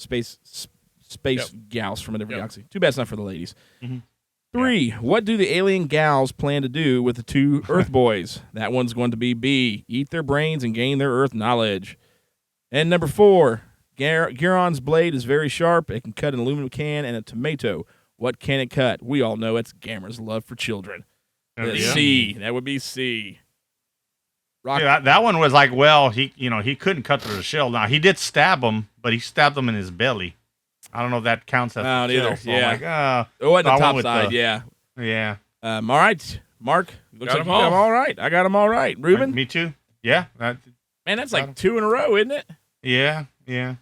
space gals from a different galaxy. Too bad it's not for the ladies. Mhm. 3, what do the alien gals plan to do with the 2 Earth boys? That one's going to be B, eat their brains and gain their Earth knowledge. And number 4, Guiron's blade is very sharp. It can cut an aluminum can and a tomato. What can it cut? We all know it's Gamera's love for children. C, that would be C. Yeah, that one was like, well, he couldn't cut through the shell. Now he did stab him, but he stabbed him in his belly. I don't know if that counts as I don't kill. either. So Yeah. I'm like, Oh, at the I went top with side, the- yeah. Yeah. All right, Mark. Looks Got like them you got all. them all right. I got them all right. Ruben? Me too. Yeah. Man, that's like 2 in a row, isn't it? Yeah. 2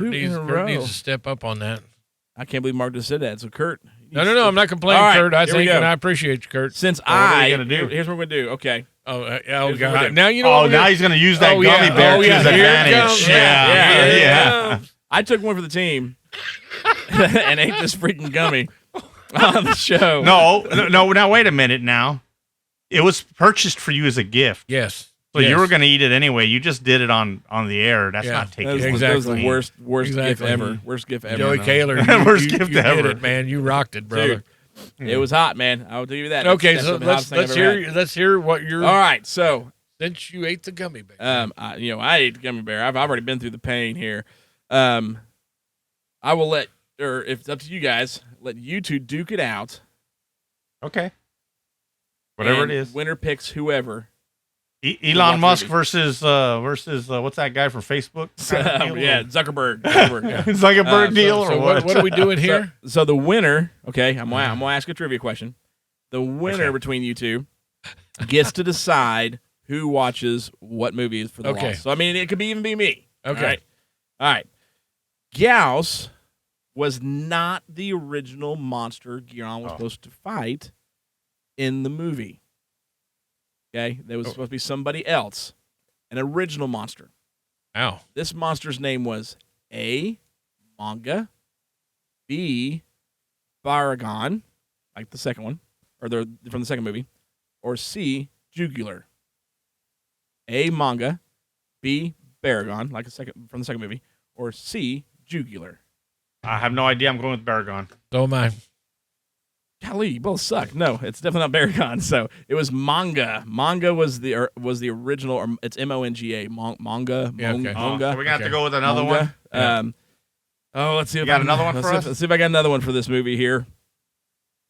Kurt in a Kurt row. needs to step up on that. I can't believe Mark just said that. So, Kurt. No, I'm not complaining, All right, Kurt. I here we think, go. and I appreciate you, Kurt. Since what are we I, gonna do? here's what we're going to do. Okay. Oh, Here's what God. we're doing. Now you know. Oh, what now we're he's going to use that Oh, gummy yeah. bear Oh, to yeah. his Here it advantage. comes. Yeah. I took one for the team and ate this freaking gummy on the show. No. Now wait a minute. Now, it was purchased for you as a gift. Yes. So you were going to eat it anyway. You just did it on the air. That's Yeah. not taking. That was, it. that was the Exactly. worst gift Exactly. ever. Worst gift ever. Joey No. Kaler, Worst you gift did ever. it, man. You rocked it, brother. Dude, it was hot, man. I'll give you that. Okay, That's so the hottest thing I've ever had. let's hear what you're. All right, so Since you ate the gummy bear. I ate the gummy bear. I've already been through the pain here. I will or if it's up to you guys, let you two duke it out. Okay. Whatever and it is. Winner picks whoever. Elon Musk Watch versus what's that guy from Facebook? Yeah, Zuckerberg. Yeah. It's like a bird deal So or what? what are we doing here? So the winner, okay, I'm gonna ask a trivia question. The winner between you two gets to decide who watches what movies for the Okay. loss. So I mean, it could even be me. Okay. All right. Gyaos was not the original monster Guiron was supposed to fight in the movie. Okay, there was supposed to be somebody else, an original monster. Ow. This monster's name was A, Manga, B, Baragon, like the second one, or from the second movie, or C, Jugular. A, Manga, B, Baragon, like from the second movie, or C, Jugular. I have no idea. I'm going with Baragon. So am I. Golly, you both suck. No, it's definitely not Baragon. So it was Manga. Manga was the original, or it's Monga. Manga. Yeah, okay. Manga. So we're gonna have to go with another one. Manga. Let's see. You if got I can- another one for us? Let's see if I got another one for this movie here.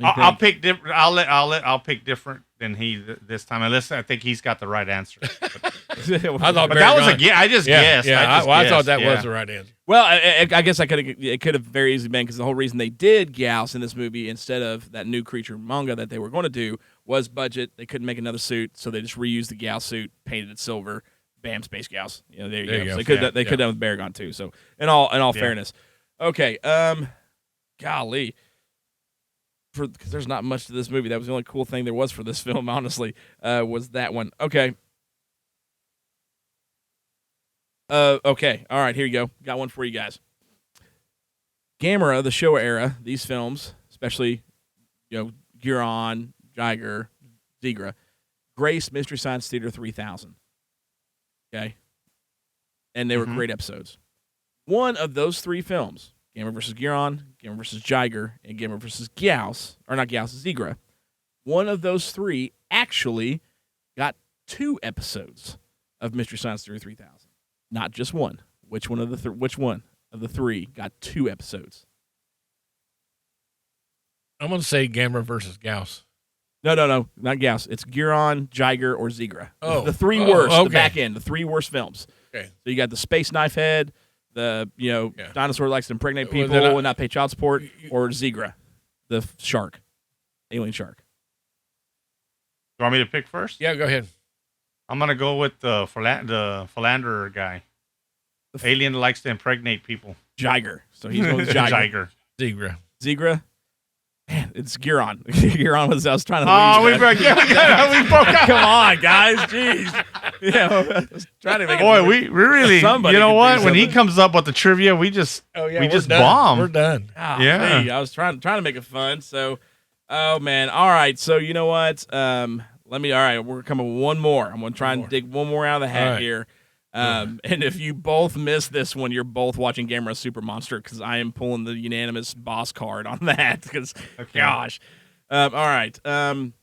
I'll pick different. I'll pick different than he this time, unless I think he's got the right answer. I thought But that was a Baragon. guess. I just guessed. Yeah, I thought that was the right answer. Well, I guess it could have very easily been because the whole reason they did Gyaos in this movie instead of that new creature Manga that they were going to do was budget. They couldn't make another suit, so they just reused the Gyaos suit, painted it silver. Bam, Space Gyaos. There you go. So they could have done with Baragon too. So in all fairness, okay. Golly. Because there's not much to this movie. That was the only cool thing there was for this film, honestly, was that one. Okay. Okay. All right, here you go. Got one for you guys. Gamera, the Showa era, these films, especially, Guiron, Jiger, Zigra, graced Mystery Science Theater 3000. Okay? And they were great episodes. One of those 3 films, Gamera vs. Guiron, Gamera vs. Jiger, and Gamera vs. Gyaos, or not Gyaos, Zigra, one of those 3 actually got 2 episodes of Mystery Science Theater 3000. Not just one. Which one of the 3 got 2 episodes? I'm going to say Gamera versus Gauss. No, not Gyaos. It's Guiron, Jiger, or Zigra. Oh. The 3 worst, okay. the back end, the 3 worst films. Okay. So you got the Space Knife Head, the dinosaur likes to impregnate Well, people then and not pay child support, or Zigra, the shark, alien shark. You want me to pick first? Yeah, go ahead. I'm gonna go with the philanderer guy. Alien that likes to impregnate people. Jiger. So he's going with Jiger. Zigra. Zigra. Man, it's Guiron. Guiron was. I was trying to. Oh, we lead broke. you. We broke out. Come on, guys. Jeez. Yeah, I was trying to make. Boy, we really. Somebody You know could do what? When he something. comes up with the trivia, we just bomb. We're done. Oh, Yeah. hey, I was trying to make it fun. So, oh man. All right. So you know what? All right. We're coming with one more. I'm gonna try and dig one more out of the hat All right. here. And if you both miss this one, you're both watching Gamera Super Monster because I am pulling the unanimous boss card on that. Because, gosh. All right. I'm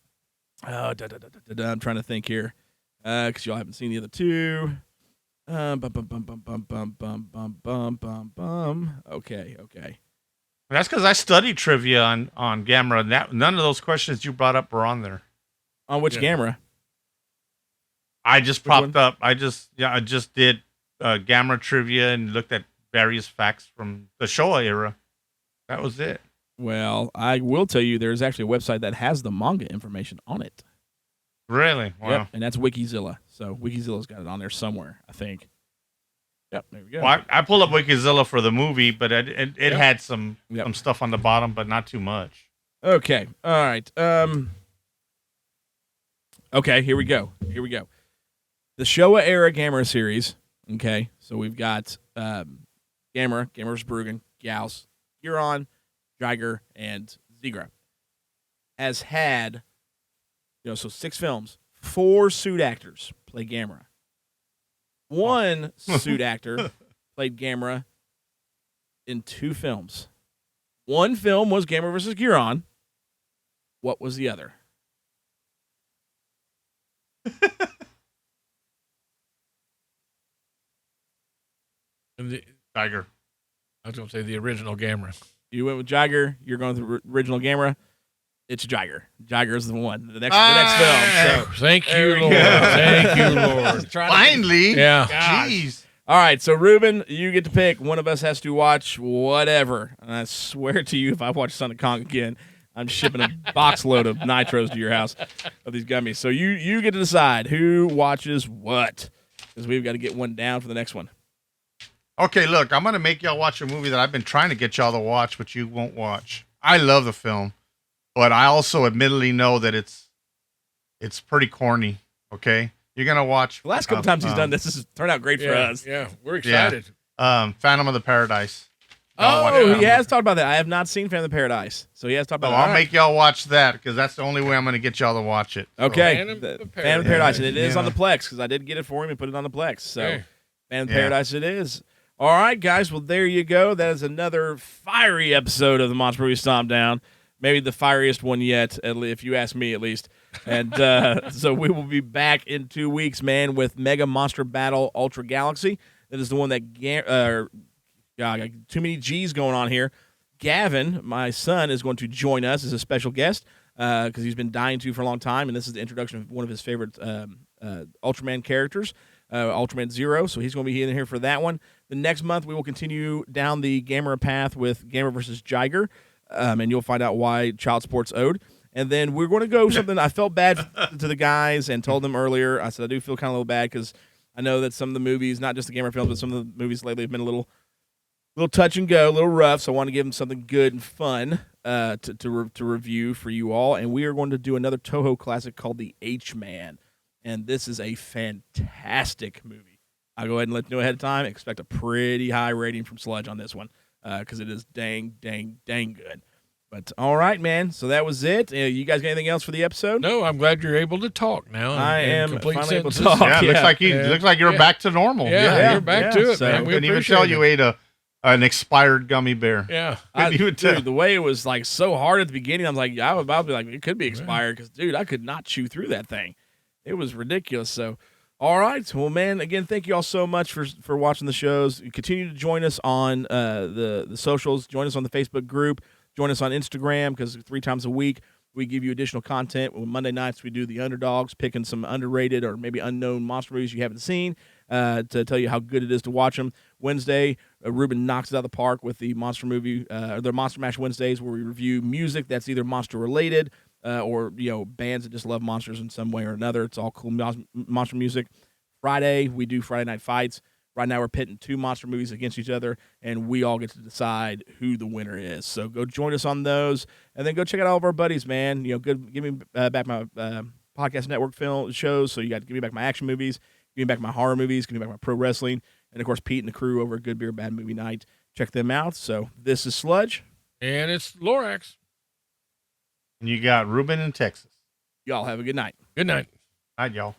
trying to think here because y'all haven't seen the other two. Okay. That's because I studied trivia on Gamera. None of those questions you brought up were on there. On which Gamera? I just popped up. I just did Gamera trivia and looked at various facts from the Showa era. That was it. Well, I will tell you there's actually a website that has the manga information on it. Really? Wow. Yep, and that's Wikizilla. So Wikizilla's got it on there somewhere, I think. Yep, there we go. Well, I pulled up Wikizilla for the movie, but it had some stuff on the bottom, but not too much. Okay. All right. Okay, here we go. The Showa era Gamera series. Okay, so we've got Gamera vs. Bruggen, Gauss, Guiron, Jiger, and Zigra. Has had, so 6 films, 4 suit actors play Gamera. One suit actor played Gamera in 2 films. One film was Gamera vs. Guiron. What was the other? Jiger. I was going to say the original Gamera. You went with Jiger. You're going with the original Gamera. It's Jiger. Jiger's the one. The next film. So thank you, Lord. Thank you, Lord. Finally. Yeah. Jeez. All right, so Ruben, you get to pick. One of us has to watch whatever. And I swear to you, if I watch Son of Kong again, I'm shipping a box load of nitros to your house of these gummies. So you get to decide who watches what, because we've got to get one down for the next one. Okay, look, I'm going to make y'all watch a movie that I've been trying to get y'all to watch, but you won't watch. I love the film, but I also admittedly know that it's pretty corny, okay? You're going to watch... The last couple times he's done this has turned out great for us. Yeah, we're excited. Yeah. Phantom of the Paradise. Oh, he has talked about that. I have not seen Phantom of the Paradise, so he has talked about that. I'll make y'all watch that, because that's the only way I'm going to get y'all to watch it. Okay, Phantom of the Phantom of the Paradise, and it is on the Plex, because I did get it for him and put it on the Plex. So, Phantom of the Paradise it is. All right, guys. Well, there you go. That is another fiery episode of the Monster Movie Stompdown. Maybe the fieriest one yet, if you ask me, at least. And so we will be back in 2 weeks, man, with Mega Monster Battle Ultra Galaxy. That is the one that God, I got too many G's going on here. Gavin, my son, is going to join us as a special guest because he's been dying to for a long time, and this is the introduction of one of his favorite Ultraman characters. Ultraman Zero, so he's going to be in here for that one. The next month, we will continue down the Gamera path with Gamera versus Jiger, and you'll find out why child sports owed. And then we're going to go something I felt bad to the guys and told them earlier. I said I do feel kind of a little bad because I know that some of the movies, not just the Gamera films, but some of the movies lately have been a little touch and go, a little rough. So I want to give them something good and fun to review for you all. And we are going to do another Toho classic called The H-Man. And this is a fantastic movie. I'll go ahead and let you know ahead of time. Expect a pretty high rating from Sludge on this one because it is dang good. But all right, man. So that was it. You guys got anything else for the episode? No, I'm glad you're able to talk now. I am finally able to talk. talk. Yeah, looks like you're back to normal. Yeah, you're back to it, so man. I couldn't even tell you ate an expired gummy bear. Yeah. Dude, the way it was like so hard at the beginning, I'm like, I was about to be like, it could be expired because, dude, I could not chew through that thing. It was ridiculous. So, all right. Well, man, again, thank you all so much for watching the shows. Continue to join us on the socials. Join us on the Facebook group. Join us on Instagram because 3 times a week we give you additional content. Monday nights we do the underdogs, picking some underrated or maybe unknown monster movies you haven't seen to tell you how good it is to watch them. Wednesday, Ruben knocks it out of the park with the monster movie, the Monster Mash Wednesdays, where we review music that's either monster related or bands that just love monsters in some way or another. It's all cool monster music. Friday, we do Friday Night Fights. Right now, we're pitting 2 monster movies against each other, and we all get to decide who the winner is. So go join us on those, and then go check out all of our buddies, man. Give me back my podcast network film shows. So you got to give me back my action movies, give me back my horror movies, give me back my pro wrestling, and of course Pete and the crew over at Good Beer Bad Movie Night. Check them out. So this is Sludge, and it's Lorax, and you got Ruben in Texas. Y'all have a good night. Good night. Night, y'all.